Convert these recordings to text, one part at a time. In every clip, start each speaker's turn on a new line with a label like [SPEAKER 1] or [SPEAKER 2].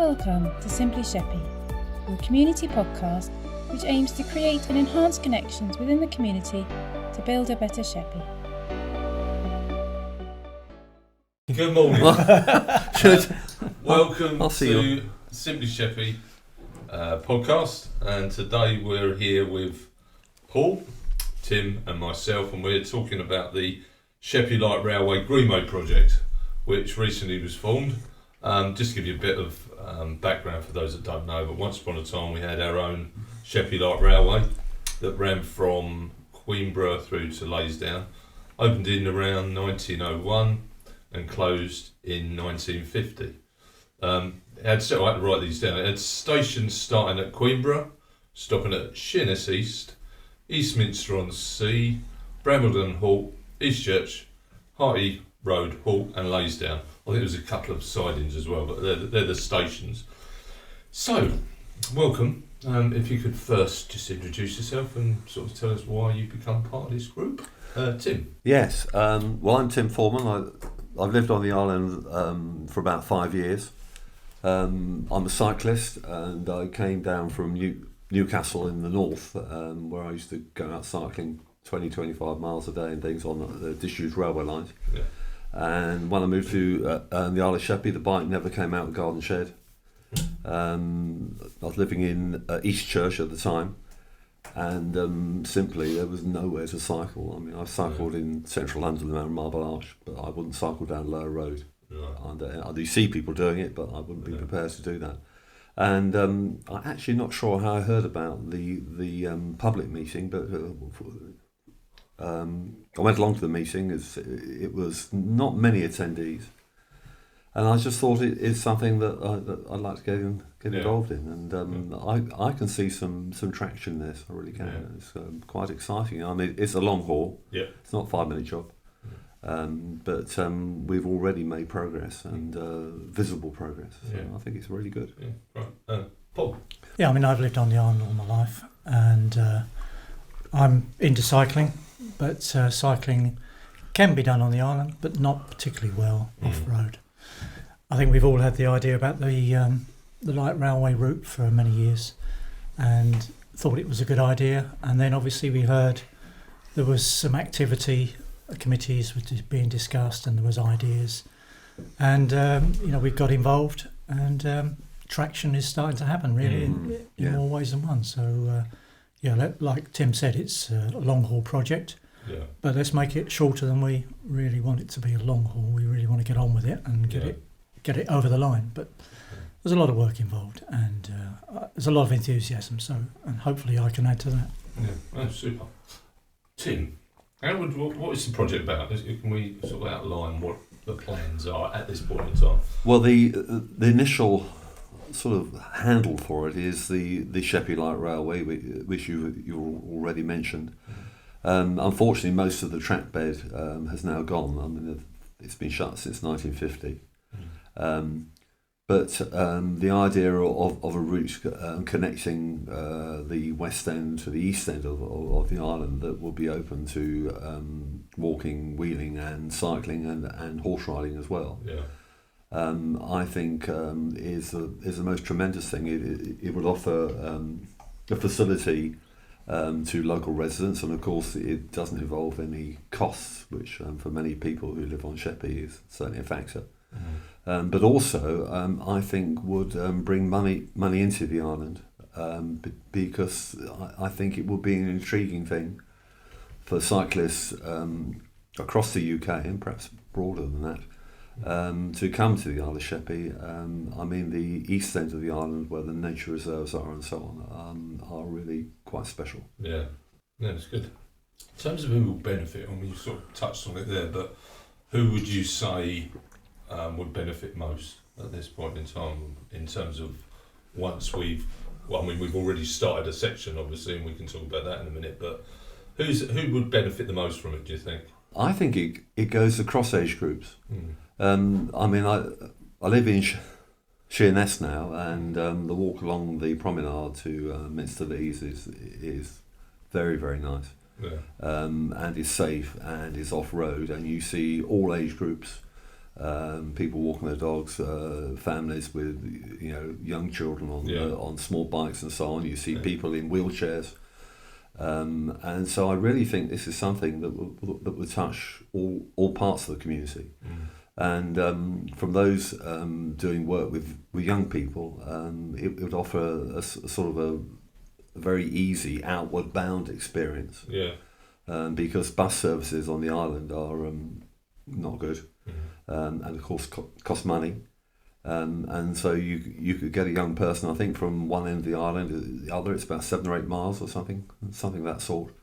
[SPEAKER 1] welcome to Simply Sheppey, your community podcast which aims to create and enhance connections within the community to build a better Sheppey.
[SPEAKER 2] Good morning. Welcome to Simply Sheppey podcast, and today we're here with Paul, Tim and myself, and we're talking about the Sheppey Light Railway Greenway Project, which recently was formed. Just to give you a bit of background for those that don't know, but once upon a time we had our own Sheppey Light Railway that ran from Queenborough through to Laysdown, opened in around 1901 and closed in 1950. I had to write these down. It had stations starting at Queenborough, stopping at Sheerness East, Eastminster on Sea, Brambledon Halt, Eastchurch, Harty Road Halt and Laysdown. I think there was a couple of sidings as well, but they're the stations. So, welcome. If you could first just introduce yourself and sort of tell us why you become part of this group. Tim.
[SPEAKER 3] Yes, well, I'm Tim Foreman. I've lived on the island for about 5 years. I'm a cyclist, and I came down from Newcastle in the north, where I used to go out cycling 20-25 miles a day and things on the disused railway lines.
[SPEAKER 2] Yeah.
[SPEAKER 3] And when I moved to the Isle of Sheppey, the bike never came out of the garden shed. I was living in Eastchurch at the time, and simply there was nowhere to cycle. I mean, I cycled in central London around Marble Arch, but I wouldn't cycle down Lower Road. Right. I do see people doing it, but I wouldn't be prepared to do that. And I'm actually not sure how I heard about the public meeting, but I went along to the meeting. It was not many attendees, and I just thought it is something that I'd like to get involved in, and I can see some traction in this. I really can. Yeah. It's quite exciting. I mean, it's a long haul. Yeah. It's not a 5-minute job, but we've already made progress and visible progress. So I think it's really good.
[SPEAKER 2] Yeah. Right. Paul.
[SPEAKER 4] Yeah, I mean, I've lived on the island all my life, and I'm into cycling. But cycling can be done on the island, but not particularly well off-road. I think we've all had the idea about the light railway route for many years and thought it was a good idea. And then obviously we heard there was some activity, committees were being discussed, and there was ideas. And, we got involved, and traction is starting to happen really in more ways than one. So, like Tim said, it's a long-haul project. Yeah. But let's make it shorter than we really want it to be a long haul. We really want to get on with it and get it over the line. But there's a lot of work involved, and there's a lot of enthusiasm. And hopefully I can add to that.
[SPEAKER 2] Yeah, that's super. Tim, what is the project about? Can we sort of outline what the plans are at this point in time?
[SPEAKER 3] Well, the initial sort of handle for it is the Sheppey Light Railway, which you already mentioned. Unfortunately, most of the track bed has now gone. I mean, it's been shut since 1950. But the idea of a route connecting the west end to the east end of the island that will be open to walking, wheeling and cycling and horse riding as well. Yeah. I think is the most tremendous thing. It would offer a facility to local residents, and of course it doesn't involve any costs, which for many people who live on Sheppey is certainly a factor. But also I think would bring money into the island, because I think it would be an intriguing thing for cyclists across the UK and perhaps broader than that, to come to the Isle of Sheppey. I mean, the east end of the island, where the nature reserves are and so on, are really quite special.
[SPEAKER 2] Yeah, that's good. In terms of who will benefit, I mean, you sort of touched on it there, but who would you say would benefit most at this point in time, in terms of once we've already started a section, obviously, and we can talk about that in a minute, but who would benefit the most from it, do you think?
[SPEAKER 3] I think it goes across age groups. I mean, I live in Sheerness now, and the walk along the promenade to Minster Lees is very, very nice. Yeah. And is safe and is off-road, and you see all age groups people walking their dogs, families with young children on small bikes and so on. You see people in wheelchairs, and so I really think this is something that would touch all parts of the community. And from those doing work with young people, it would offer a sort of a very easy outward bound experience. Because bus services on the island are not good, and of course cost money. And so you could get a young person, I think, from one end of the island to the other. It's about 7 or 8 miles or something of that sort,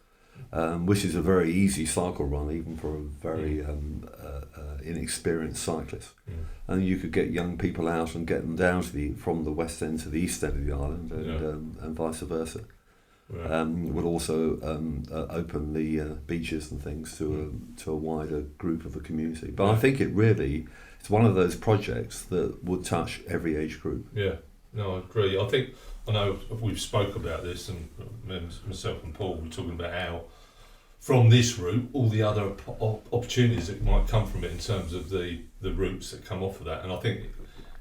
[SPEAKER 3] which is a very easy cycle run, even for a very inexperienced cyclist. And you could get young people out and get them down from the west end to the east end of the island, and vice versa. Would also open the beaches and things to a wider group of the community. But I think it's one of those projects that would touch every age group.
[SPEAKER 2] Yeah, no, I agree. I know we've spoke about this, and myself and Paul were talking about how from this route, all the other opportunities that might come from it in terms of the routes that come off of that. And I think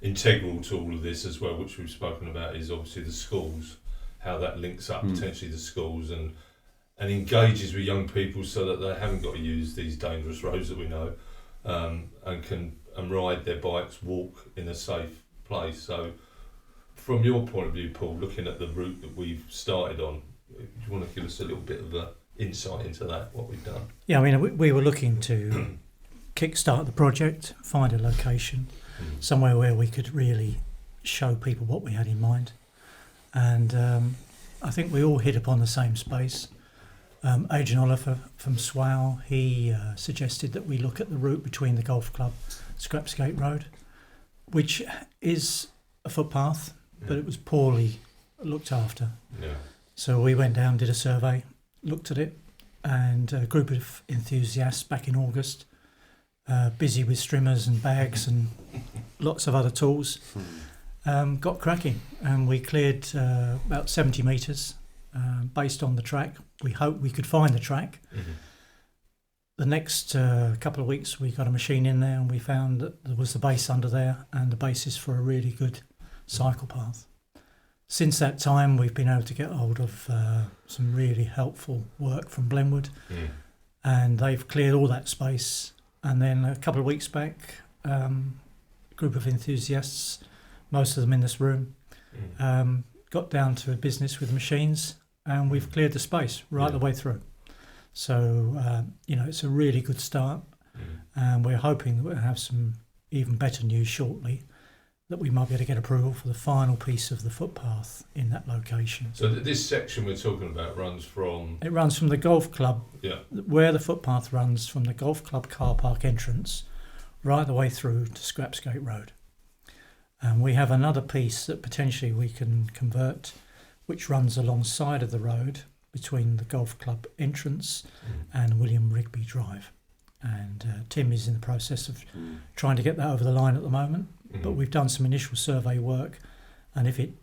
[SPEAKER 2] integral to all of this as well, which we've spoken about, is obviously the schools, how that links up potentially the schools and engages with young people so that they haven't got to use these dangerous roads that we know, and can ride their bikes, walk in a safe place. So from your point of view, Paul, looking at the route that we've started on, do you want to give us a little bit of a insight into that, what we've done?
[SPEAKER 4] Yeah, I mean, we were looking to kickstart the project, find a location, somewhere where we could really show people what we had in mind. And I think we all hit upon the same space. Adrian Oliver from Swale, he suggested that we look at the route between the golf club, Scrapsgate Road, which is a footpath, but it was poorly looked after. So we went down, did a survey, looked at it, and a group of enthusiasts back in August, busy with streamers and bags and lots of other tools, got cracking, and we cleared about 70 metres based on the track. We hoped we could find the track. The next couple of weeks we got a machine in there, and we found that there was the base under there and the basis for a really good cycle path. Since that time we've been able to get hold of some really helpful work from Glenwood, and they've cleared all that space. And then a couple of weeks back, a group of enthusiasts, most of them in this room, got down to a business with machines, and we've cleared the space right the way through. So, it's a really good start, and we're hoping that we'll have some even better news shortly, that we might be able to get approval for the final piece of the footpath in that location.
[SPEAKER 2] So this section we're talking about runs from...
[SPEAKER 4] It runs from the golf club, where the footpath runs from the golf club car park entrance, right the way through to Scrapsgate Road. And we have another piece that potentially we can convert, which runs alongside of the road between the golf club entrance and William Rigby Drive. And Tim is in the process of trying to get that over the line at the moment, but we've done some initial survey work, and if it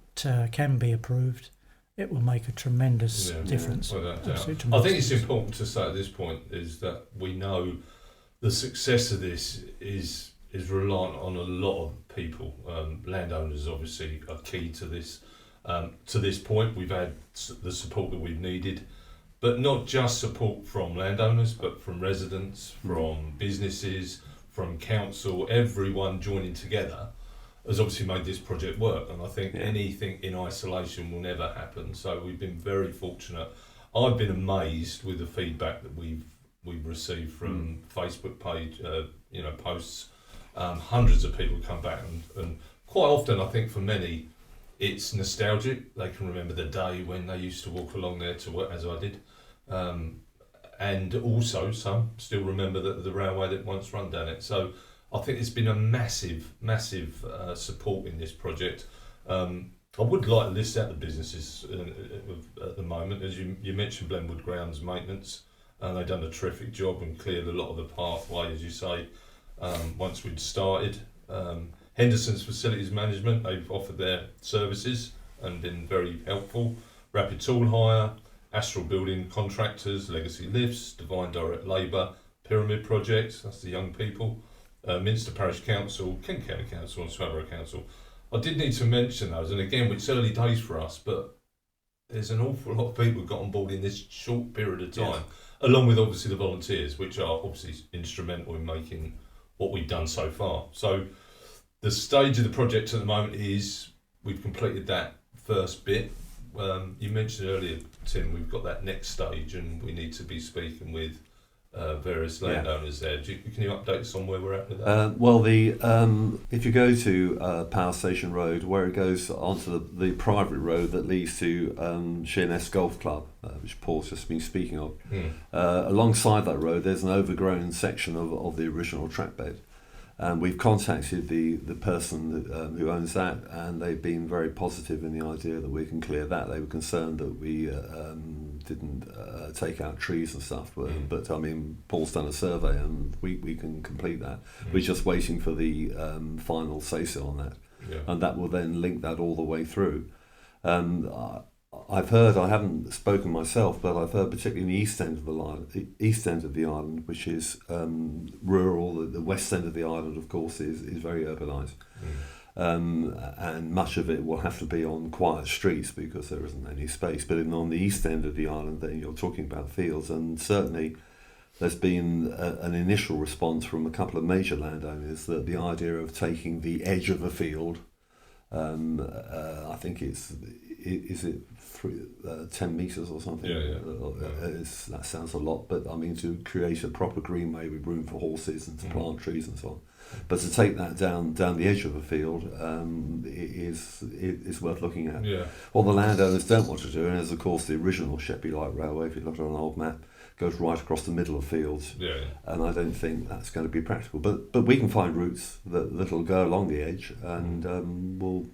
[SPEAKER 4] can be approved, it will make a tremendous difference.
[SPEAKER 2] I think it's important to say at this point is that we know the success of this is reliant on a lot of people. Landowners obviously are key to this. To this point, we've had the support that we've needed, but not just support from landowners, but from residents, from businesses, from council. Everyone joining together has obviously made this project work, and I think anything in isolation will never happen. So we've been very fortunate. I've been amazed with the feedback that we've received from Facebook page, posts. Hundreds of people come back, and quite often, I think for many, it's nostalgic. They can remember the day when they used to walk along there to work, as I did. And also some still remember the railway that once run down it. So I think it's been a massive support in this project. I would like to list out the businesses at the moment. As you mentioned, Glenwood Grounds Maintenance, and they've done a terrific job and cleared a lot of the pathway, as you say, once we'd started. Henderson's Facilities Management, they've offered their services and been very helpful. Rapid Tool Hire, Astral Building Contractors, Legacy Lifts, Divine Direct Labour, Pyramid Projects, that's the young people, Minster Parish Council, Kent County Council and Swaborough Council. I did need to mention those, and again, it's early days for us, but there's an awful lot of people who got on board in this short period of time, along with obviously the volunteers, which are obviously instrumental in making what we've done so far. So the stage of the project at the moment is we've completed that first bit. You mentioned earlier, Tim, we've got that next stage and we need to be speaking with various landowners there. Can you update us on where we're at with that?
[SPEAKER 3] Well, if you go to Power Station Road, where it goes onto the private road that leads to Sheerness Golf Club, which Paul's just been speaking of, alongside that road there's an overgrown section of the original track bed. And we've contacted the person who owns that, and they've been very positive in the idea that we can clear that. They were concerned that we didn't take out trees and stuff, but I mean, Paul's done a survey and we can complete that. We're just waiting for the final say-so on that, and that will then link that all the way through. I've heard, I haven't spoken myself, but I've heard particularly in the east end of the island, which is rural. The west end of the island, of course, is very urbanised, and much of it will have to be on quiet streets because there isn't any space. But on the east end of the island, then you're talking about fields, and certainly there's been an initial response from a couple of major landowners that the idea of taking the edge of a field, I think is it 10 metres or something? That sounds a lot, but I mean, to create a proper greenway with room for horses and to plant trees and so on. But to take that down the edge of a field is worth looking at. What the landowners don't want to do, and as of course the original Sheppey Light Railway, if you look at an old map, goes right across the middle of fields, and I don't think that's going to be practical. But we can find routes that'll go along the edge, and will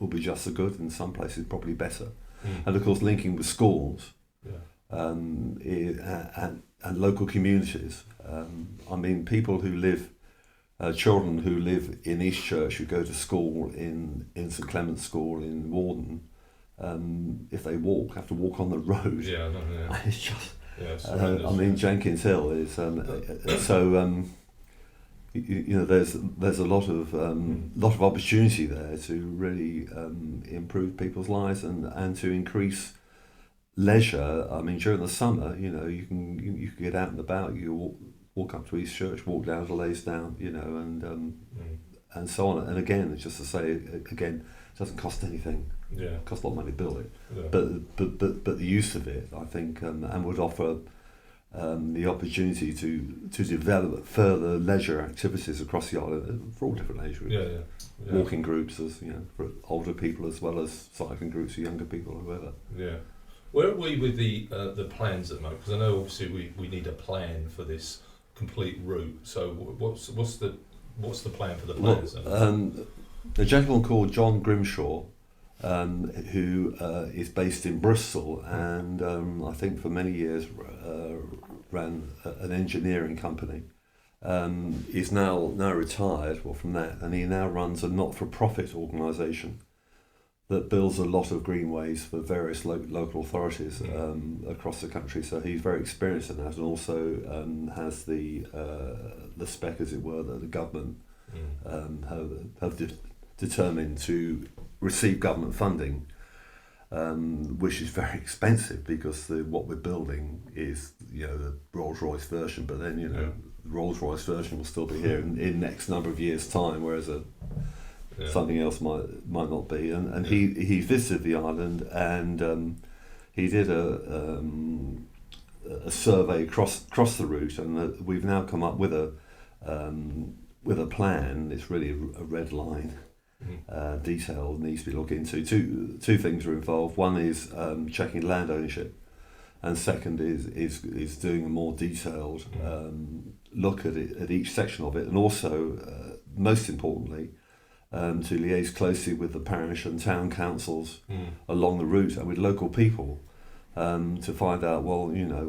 [SPEAKER 3] be just as good, in some places probably better. And of course linking with schools and local communities. I mean, people who live, children who live in Eastchurch who go to school in St Clement's School in Warden, if they have to walk on the road. It's just, I mean, Jenkins Hill is so. You know, there's a lot of opportunity there to really improve people's lives and to increase leisure. I mean, during the summer, you know, you can get out and about. You walk up to East Church, walk down to Laysdown, you know, and so on. And again, it's just to say again, it doesn't cost anything. It costs a lot of money to build it, but the use of it, I think, and would offer the opportunity to develop further leisure activities across the island for all different age groups. Walking groups, as you know, for older people as well as cycling groups for younger people or whoever.
[SPEAKER 2] Where are we with the plans at the moment? Because I know obviously we need a plan for this complete route. So what's the plan for the plans?
[SPEAKER 3] A gentleman called John Grimshaw, who is based in Bristol, and I think for many years ran an engineering company. He's now retired from that, and he now runs a not-for-profit organisation that builds a lot of greenways for various local authorities across the country. So he's very experienced in that, and also has the spec, as it were, that the government have determined to receive government funding, which is very expensive because what we're building is, you know, the Rolls-Royce version, but then, you know, the Rolls-Royce version will still be here in next number of years' time, whereas something else might not be. And he visited the island, and he did a survey across the route, and we've now come up with a plan. It's really a red line. Detail needs to be looked into. Two things are involved. One is checking land ownership, and second is doing a more detailed look at each section of it, and also most importantly to liaise closely with the parish and town councils along the route and with local people to find out, well, you know,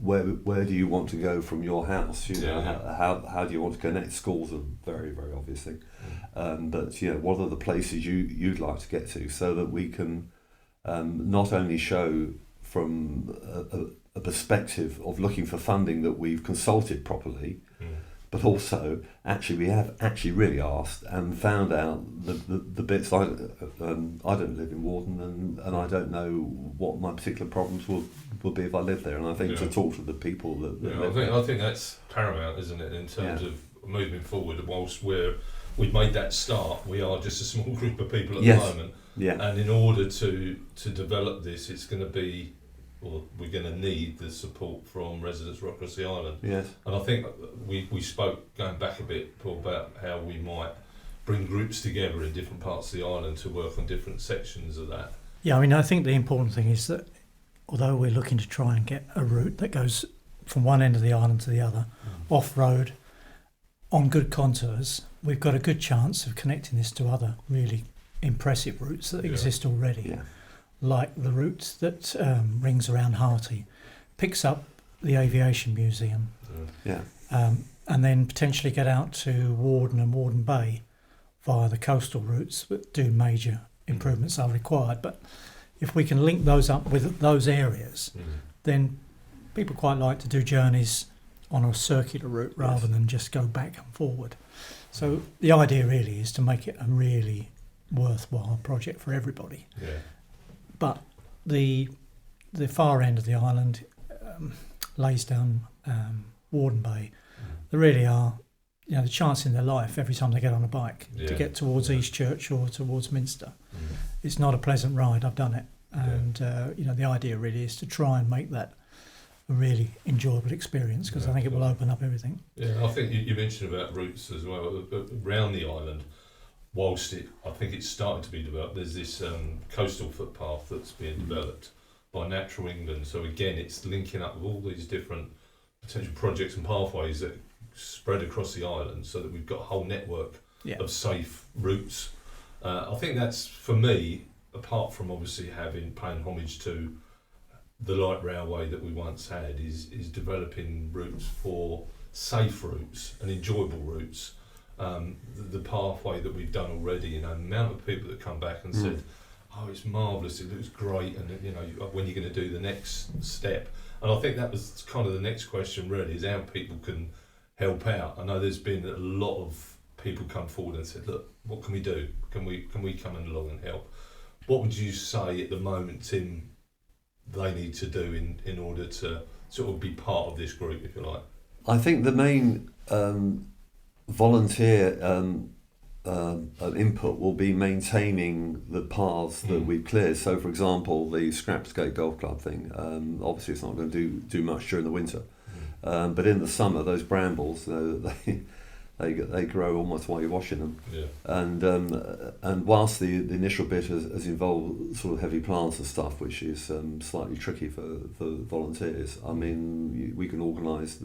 [SPEAKER 3] where do you want to go from your house? You know, how do you want to connect? Schools are very, very obvious thing. But you know, what are the places you'd like to get to, so that we can not only show from a perspective of looking for funding that we've consulted properly, but also actually we have actually really asked and found out the bits. I don't live in Wharton, and I don't know what my particular problems will be if I live there. And I think to talk to the people that live there.
[SPEAKER 2] I think that's paramount, isn't it, in terms of moving forward. Whilst we've made that start, we are just a small group of people at the moment. Yeah. And in order to develop this, it's going to be, well, we're going to need the support from residents right across the island. Yes. And I think we spoke, going back a bit, Paul, about how we might bring groups together in different parts of the island to work on different sections of that.
[SPEAKER 4] Yeah, I mean, I think the important thing is that although we're looking to try and get a route that goes from one end of the island to the other, off-road, on good contours, we've got a good chance of connecting this to other really impressive routes that exist already. Yeah. Like the route that rings around Houghton, picks up the Aviation Museum, and then potentially get out to Warden and Warden Bay via the coastal routes that do major improvements are required. But if we can link those up with those areas, then people quite like to do journeys on a circular route rather than just go back and forward. So the idea really is to make it a really worthwhile project for everybody. Yeah. But the far end of the island lays down Warden Bay. There really are, the chance in their life every time they get on a bike to get towards East Church or towards Minster. It's not a pleasant ride. I've done it, and the idea really is to try and make that a really enjoyable experience, because I think it will open up everything.
[SPEAKER 2] Yeah, I think you mentioned about routes as well around the island. Whilst I think it's starting to be developed, there's this coastal footpath that's being developed by Natural England. So again, it's linking up with all these different potential projects and pathways that spread across the island, so that we've got a whole network of safe routes. I think that's, for me, apart from obviously paying homage to the light railway that we once had, is developing routes for safe routes and enjoyable routes. The pathway that we've done already, the amount of people that come back and said, "Oh, it's marvellous! It looks great!" And when you're going to do the next step. And I think that was kind of the next question, really, is how people can help out. I know there's been a lot of people come forward and said, "Look, what can we do? Can we come along and help?" What would you say at the moment, Tim, they need to do in order to sort of be part of this group, if you like?
[SPEAKER 3] I think the main volunteer input will be maintaining the paths that we've cleared. So, for example, the Scrapsgate Golf Club thing, obviously it's not going to do much during the winter, but in the summer, those brambles, they grow almost while you're washing them. Yeah. And whilst the initial bit has involved sort of heavy plants and stuff, which is slightly tricky for volunteers, I mean, we can organise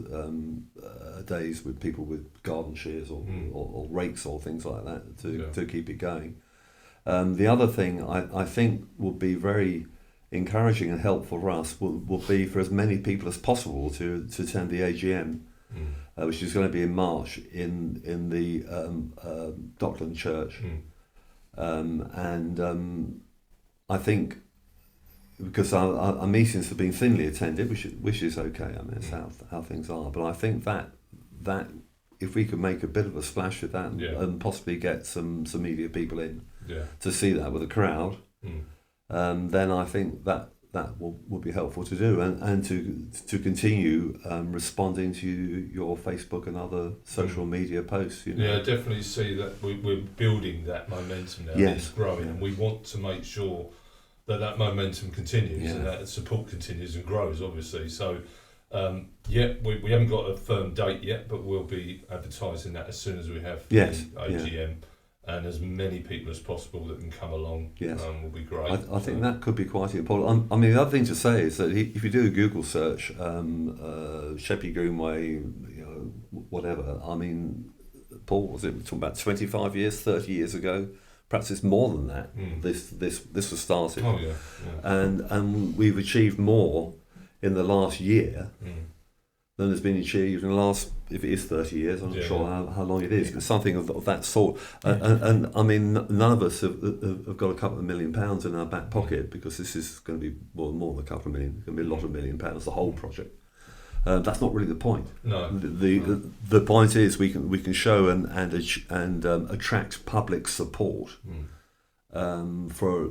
[SPEAKER 3] days with people with garden shears or rakes or things like that to keep it going. The other thing I think would be very encouraging and helpful for us will be for as many people as possible to attend the AGM. Which is going to be in March in the Dockland Church, and I think because our meetings have been thinly attended, which is okay. I mean, it's how things are. But I think that if we could make a bit of a splash with that and possibly get some media people in to see that with a crowd, then I think that will be helpful to do, and to continue responding to your Facebook and other social media posts.
[SPEAKER 2] Yeah, definitely see that we're building that momentum now. It's growing, and we want to make sure that momentum continues and that support continues and grows, obviously. So, we haven't got a firm date yet, but we'll be advertising that as soon as we have the AGM. Yeah. And as many people as possible that can come along will be great.
[SPEAKER 3] I think that could be quite important. I mean, the other thing to say is that if you do a Google search, Sheppey Greenway, whatever. I mean, Paul, was it talking about 25 years, 30 years ago? Perhaps it's more than that. This was started.
[SPEAKER 2] Oh yeah.
[SPEAKER 3] And we've achieved more in the last year than has been achieved in the last, if it is 30 years, I'm not sure how long it is, but something of that sort. And I mean, none of us have got a couple of £1 million in our back pocket, because this is going to be more than a couple of million. It's going to be a lot of £1 million, the whole project. That's not really the point.
[SPEAKER 2] No.
[SPEAKER 3] The point is we can show and attract public support for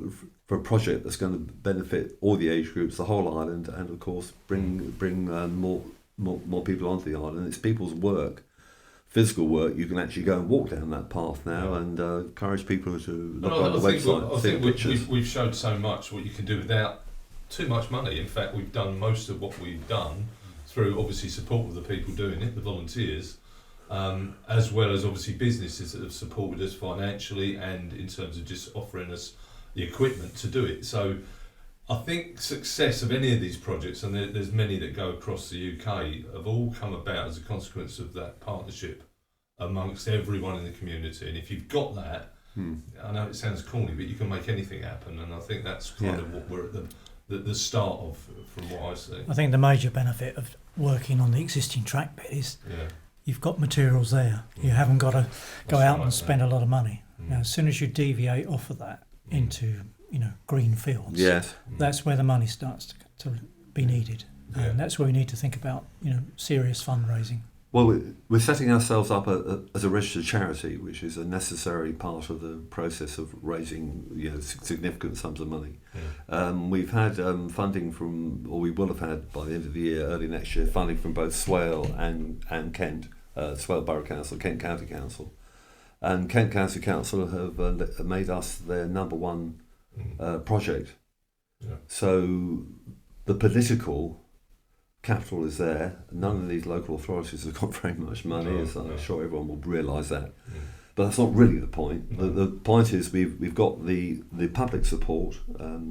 [SPEAKER 3] a project that's going to benefit all the age groups, the whole island, and of course bring more people onto the island. It's people's work, physical work. You can actually go and walk down that path now, and encourage people to look on the website.
[SPEAKER 2] I think we've showed so much what you can do without too much money. In fact, we've done most of what we've done through obviously support of the people doing it, the volunteers, as well as obviously businesses that have supported us financially and in terms of just offering us the equipment to do it. So I think success of any of these projects, and there's many that go across the UK, have all come about as a consequence of that partnership amongst everyone in the community. And if you've got that, I know it sounds corny, but you can make anything happen. And I think that's kind of what we're at the start of, from what I see.
[SPEAKER 4] I think the major benefit of working on the existing track bit is you've got materials there. You haven't got to go out and spend a lot of money. Now, as soon as you deviate off of that into green fields, that's where the money starts to be needed, and that's where we need to think about serious fundraising.
[SPEAKER 3] Well, we're setting ourselves up as a registered charity, which is a necessary part of the process of raising significant sums of money. We've had funding from, or we will have had by the end of the year, early next year, funding from both Swale and Kent, Swale Borough Council, Kent County Council. And Kent County Council have made us their number one project. So the political capital is there. None of these local authorities have got very much money, as I'm sure everyone will realise that. But that's not really the point. The point is we've got the public support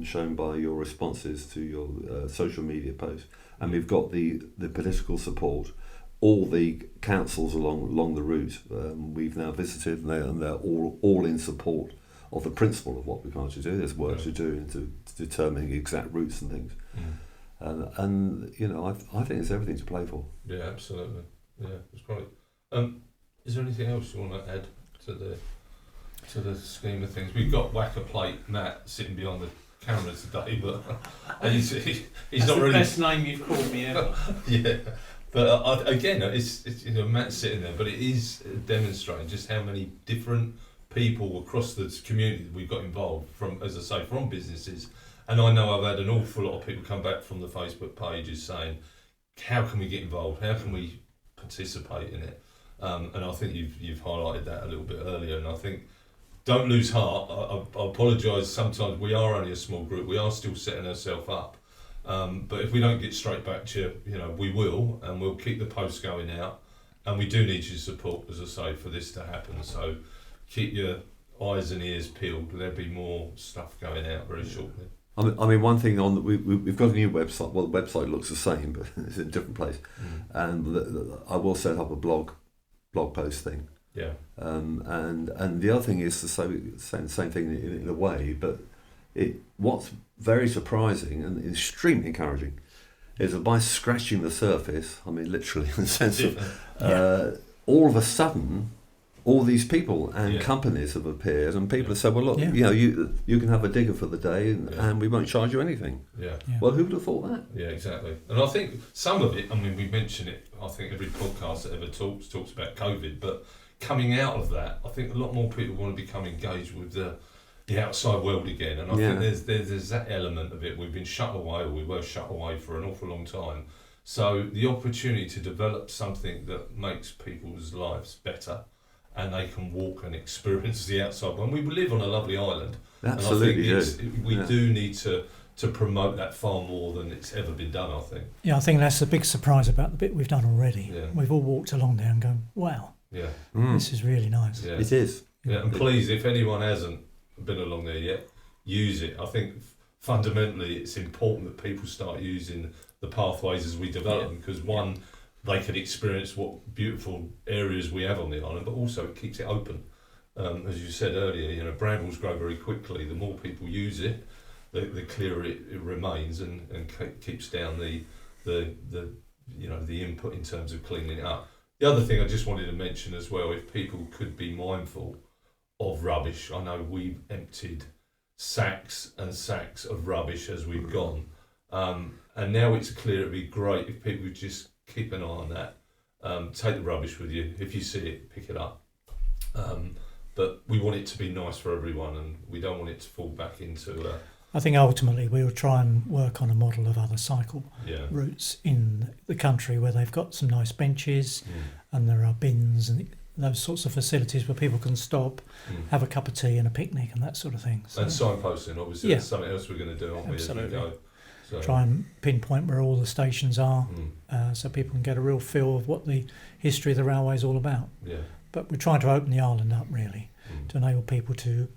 [SPEAKER 3] shown by your responses to your social media posts, and we've got the political support. All the councils along the route we've now visited, and they're all in support of the principle of what we're going to do. There's work to do into determining exact routes and things. And I think there's everything to play for.
[SPEAKER 2] Yeah, absolutely. Yeah, it's great. Is there anything else you want to add to the scheme of things? We've got Whacker Plate Matt sitting behind the camera today, but he's
[SPEAKER 5] That's
[SPEAKER 2] not
[SPEAKER 5] the
[SPEAKER 2] really.
[SPEAKER 5] best name you've called me ever.
[SPEAKER 2] Yeah, but again, it's Matt's sitting there, but it is demonstrating just how many different people across the community that we've got involved from, as I say, from businesses. And I know I've had an awful lot of people come back from the Facebook pages saying, how can we get involved? How can we participate in it? And I think you've highlighted that a little bit earlier. And I think, don't lose heart. I apologise, sometimes we are only a small group. We are still setting ourselves up. But if we don't get straight back to you, we will, and we'll keep the posts going out. And we do need your support, as I say, for this to happen. So keep your eyes and ears peeled. There'll be more stuff going out very shortly.
[SPEAKER 3] I mean, one thing we've got a new website. Well, the website looks the same, but it's in a different place. And I will set up a blog post thing.
[SPEAKER 2] Yeah.
[SPEAKER 3] And the other thing is the same thing in a way, but what's very surprising and extremely encouraging is that by scratching the surface, I mean literally in the sense of all of a sudden, all these people and companies have appeared, and people have said, well, look, you can have a digger for the day, and we won't charge you anything. Yeah. Well, who would have thought that?
[SPEAKER 2] Yeah, exactly. And I think some of it, I mean, we mention it, I think every podcast that ever talks about COVID, but coming out of that, I think a lot more people want to become engaged with the outside world again. And I think there's that element of it. We've been shut away, or we were shut away for an awful long time. So the opportunity to develop something that makes people's lives better, and they can walk and experience the outside world. We live on a lovely island.
[SPEAKER 3] Absolutely,
[SPEAKER 2] and I think we do need to promote that far more than it's ever been done, I think.
[SPEAKER 4] Yeah, I think that's the big surprise about the bit we've done already. Yeah. We've all walked along there and gone, wow, this is really nice.
[SPEAKER 3] Yeah. It is.
[SPEAKER 2] Yeah, and please, if anyone hasn't been along there yet, use it. I think fundamentally it's important that people start using the pathways as we develop them, because one, they can experience what beautiful areas we have on the island, but also it keeps it open. As you said earlier, brambles grow very quickly. The more people use it, the clearer it remains, and keeps down the input in terms of cleaning it up. The other thing I just wanted to mention as well, if people could be mindful of rubbish. I know we've emptied sacks and sacks of rubbish as we've gone. And now it's clear it'd be great if people would just keep an eye on that. Take the rubbish with you. If you see it, pick it up. But we want it to be nice for everyone, and we don't want it to fall back into
[SPEAKER 4] I think ultimately we will try and work on a model of other cycle
[SPEAKER 2] yeah.
[SPEAKER 4] routes in the country where they've got some nice benches and there are bins and those sorts of facilities where people can stop, have a cup of tea and a picnic and that sort of thing. So
[SPEAKER 2] And signposting, obviously,
[SPEAKER 4] Yeah.
[SPEAKER 2] that's something else we're going to do, aren't we, as we
[SPEAKER 4] Absolutely.
[SPEAKER 2] go? So,
[SPEAKER 4] try and pinpoint where all the stations are so people can get a real feel of what the history of the railway is all about.
[SPEAKER 2] yeah.
[SPEAKER 4] But we're trying to open the island up really to enable people to,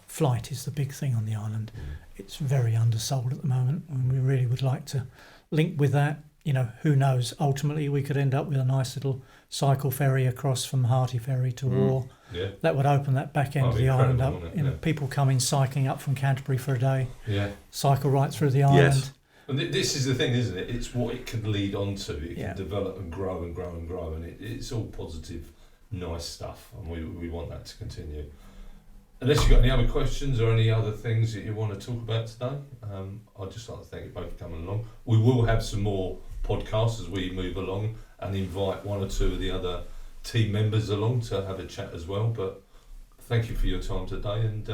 [SPEAKER 4] flight is the big thing on the island. It's very undersold at the moment, and we really would like to link with that. Who knows? Ultimately, we could end up with a nice little cycle ferry across from Harty Ferry to War.
[SPEAKER 2] Yeah.
[SPEAKER 4] That would open that back end of
[SPEAKER 2] That'd
[SPEAKER 4] the
[SPEAKER 2] be
[SPEAKER 4] island up.
[SPEAKER 2] incredible, wouldn't it? Yeah.
[SPEAKER 4] People coming cycling up from Canterbury for a day,
[SPEAKER 2] Yeah.
[SPEAKER 4] cycle right through the island.
[SPEAKER 3] Yes.
[SPEAKER 2] And this is the thing, isn't it? It's what it can lead on to. It
[SPEAKER 4] Yeah.
[SPEAKER 2] can develop and grow and grow and grow, and it's all positive, nice stuff, and we want that to continue. Unless you've got any other questions or any other things that you want to talk about today, I'd just like to thank you both for coming along. We will have some more podcasts as we move along and invite one or two of the other team members along to have a chat as well. But thank you for your time today, and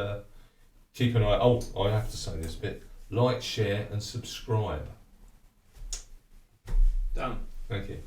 [SPEAKER 2] keep an eye. Oh, I have to say this bit: like, share, and subscribe.
[SPEAKER 5] Done.
[SPEAKER 2] Thank you.